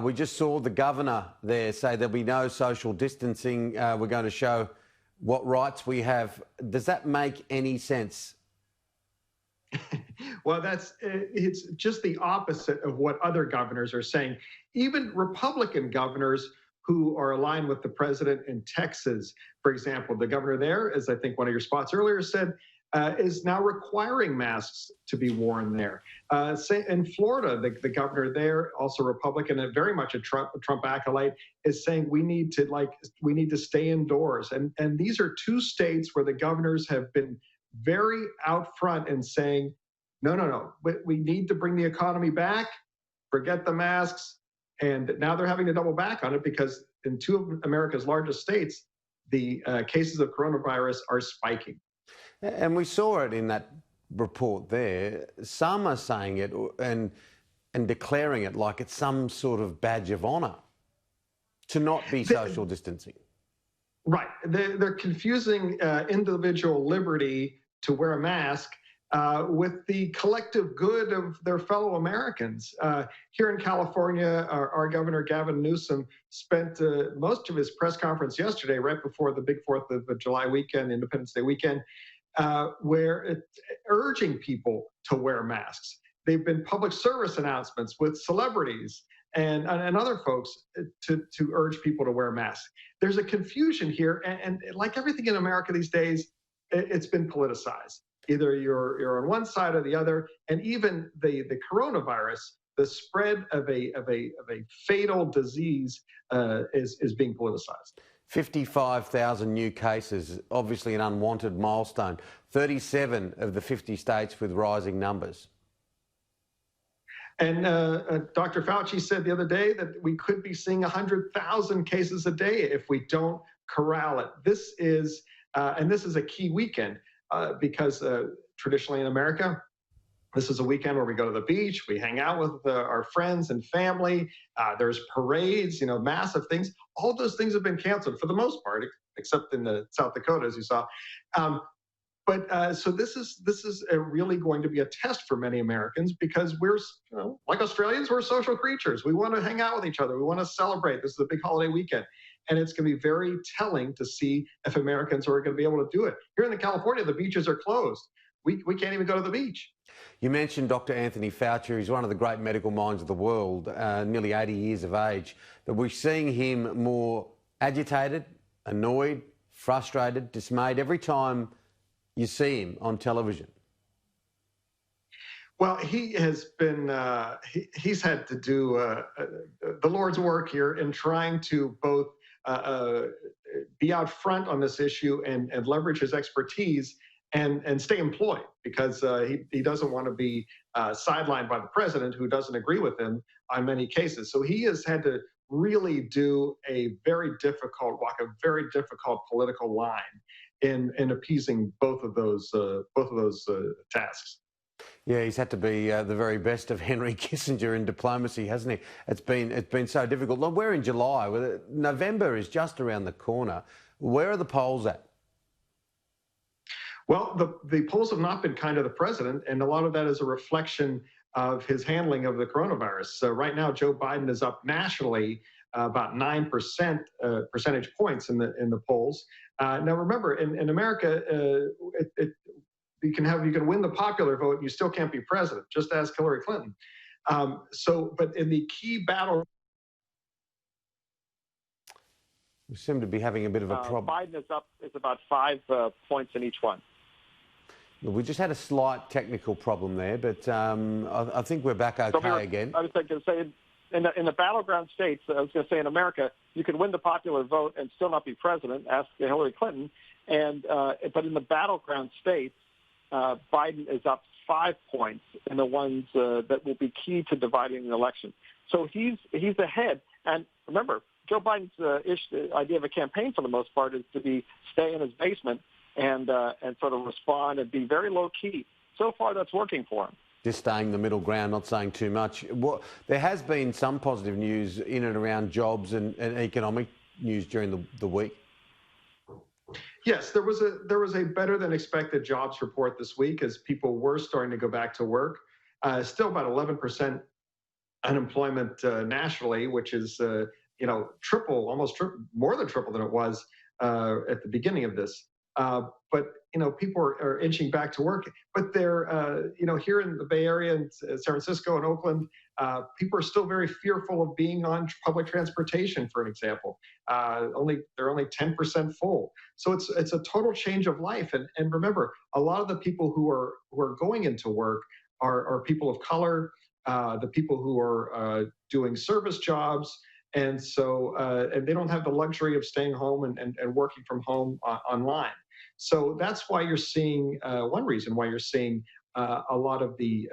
We just saw the governor there say there'll be no social distancing. We're going to show what rights we have. Does that make any sense? Well, it's just the opposite of what other governors are saying. Even Republican governors who are aligned with the president in Texas, for example, the governor there, as I think one of your spots earlier said, is now requiring masks to be worn there. Say in Florida, the governor there, also Republican and very much a Trump acolyte, is saying we need to stay indoors. And these are two states where the governors have been very out front in saying, no, we need to bring the economy back, forget the masks. And now they're having to double back on it because in two of America's largest states, the cases of coronavirus are spiking. And we saw it in that report there. Some are saying it and declaring it like it's some sort of badge of honour to not be social distancing. Right. They're confusing individual liberty to wear a mask with the collective good of their fellow Americans. Here in California, our Governor Gavin Newsom spent most of his press conference yesterday, right before the big 4th of July weekend, Independence Day weekend, urging people to wear masks. They've been public service announcements with celebrities and other folks to urge people to wear masks. There's a confusion here, and like everything in America these days, it's been politicized. Either you're on one side or the other, and even the coronavirus, the spread of a fatal disease is being politicized. 55,000 new cases, obviously an unwanted milestone. 37 of the 50 states with rising numbers. And Dr. Fauci said the other day that we could be seeing 100,000 cases a day if we don't corral it. This is a key weekend because traditionally in America, this is a weekend where we go to the beach, we hang out with our friends and family. There's parades, massive things. All those things have been canceled for the most part, except in the South Dakota, as you saw. So this is really going to be a test for many Americans because we're, like Australians, we're social creatures. We want to hang out with each other. We want to celebrate. This is a big holiday weekend. And it's going to be very telling to see if Americans are going to be able to do it. Here in California, the beaches are closed. We can't even go to the beach. You mentioned Dr. Anthony Fauci. He's one of the great medical minds of the world, nearly 80 years of age. But we're seeing him more agitated, annoyed, frustrated, dismayed every time you see him on television. Well, he has been, he's had to do the Lord's work here in trying to both be out front on this issue and leverage his expertise and stay employed because he doesn't want to be sidelined by the president who doesn't agree with him on many cases. So he has had to really walk a very difficult political line in appeasing both of those tasks. Yeah, he's had to be the very best of Henry Kissinger in diplomacy, hasn't he? It's been so difficult. Look, we're in July. November is just around the corner. Where are the polls at? Well, the polls have not been kind to the president, and a lot of that is a reflection of his handling of the coronavirus. So right now, Joe Biden is up nationally about 9 percentage points in the polls. Now, remember, in America, you can win the popular vote, and you still can't be president. Just ask Hillary Clinton. But in the key battle, we seem to be having a bit of a problem. Biden is up. It's about 5 points in each one. We just had a slight technical problem there, but I think we're back okay again. I was going to say, in the battleground states, I was going to say in America, you can win the popular vote and still not be president. Ask Hillary Clinton. But in the battleground states, Biden is up 5 points in the ones that will be key to dividing the election. So he's ahead. And remember, Joe Biden's idea of a campaign, for the most part, is to stay in his basement and sort of respond and be very low key. So far, that's working for him. Just staying the middle ground, not saying too much. There has been some positive news in and around jobs and economic news during the week. Yes, there was a better than expected jobs report this week as people were starting to go back to work. Still about 11% unemployment nationally, which is triple, almost triple, more than triple than it was at the beginning of this. But people are inching back to work. But they're here in the Bay Area and San Francisco and Oakland, people are still very fearful of being on public transportation, for an example. They're only 10% full. So it's a total change of life. And remember, a lot of the people who are going into work are people of color, the people who are doing service jobs. And so and they don't have the luxury of staying home and working from home online. So that's why you're seeing, one reason why you're seeing a lot of the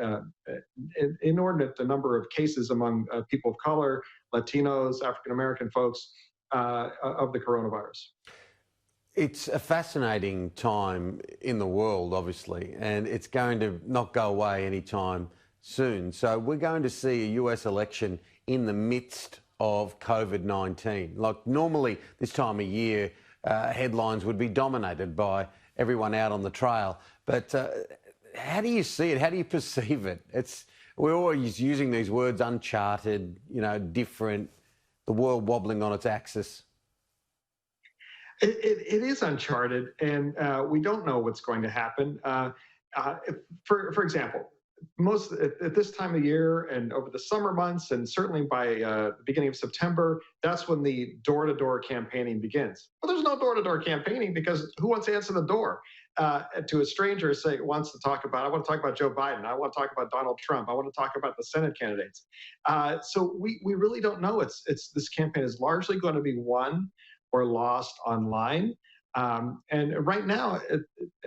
inordinate the number of cases among people of color, Latinos, African-American folks of the coronavirus. It's a fascinating time in the world, obviously, and it's going to not go away anytime soon. So we're going to see a US election in the midst of COVID-19. Like normally this time of year, headlines would be dominated by everyone out on the trail. But how do you see it? How do you perceive it? We're always using these words, uncharted, different, the world wobbling on its axis. It is uncharted, and we don't know what's going to happen. For example, most at this time of year and over the summer months, and certainly by the beginning of September, that's when the door-to-door campaigning begins. Well, there's no door-to-door campaigning because who wants to answer the door to a stranger I want to talk about Joe Biden. I want to talk about Donald Trump. I want to talk about the Senate candidates. So we really don't know. This campaign is largely going to be won or lost online. And right now,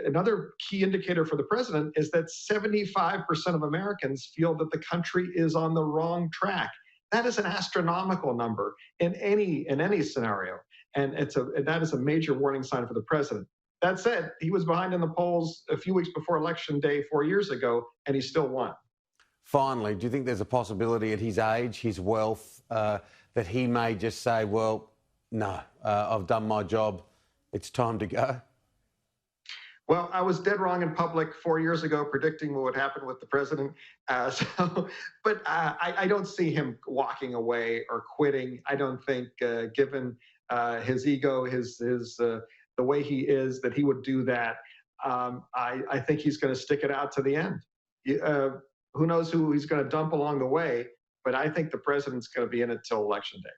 another key indicator for the president is that 75% of Americans feel that the country is on the wrong track. That is an astronomical number in any scenario, and that is a major warning sign for the president. That said, he was behind in the polls a few weeks before Election Day 4 years ago, and he still won. Finally, do you think there's a possibility at his age, his wealth, that he may just say, well, no, I've done my job, it's time to go? Well, I was dead wrong in public 4 years ago predicting what would happen with the president. But I don't see him walking away or quitting. I don't think, given his ego, the way he is, that he would do that. I think he's going to stick it out to the end. Who knows who he's going to dump along the way? But I think the president's going to be in it till Election Day.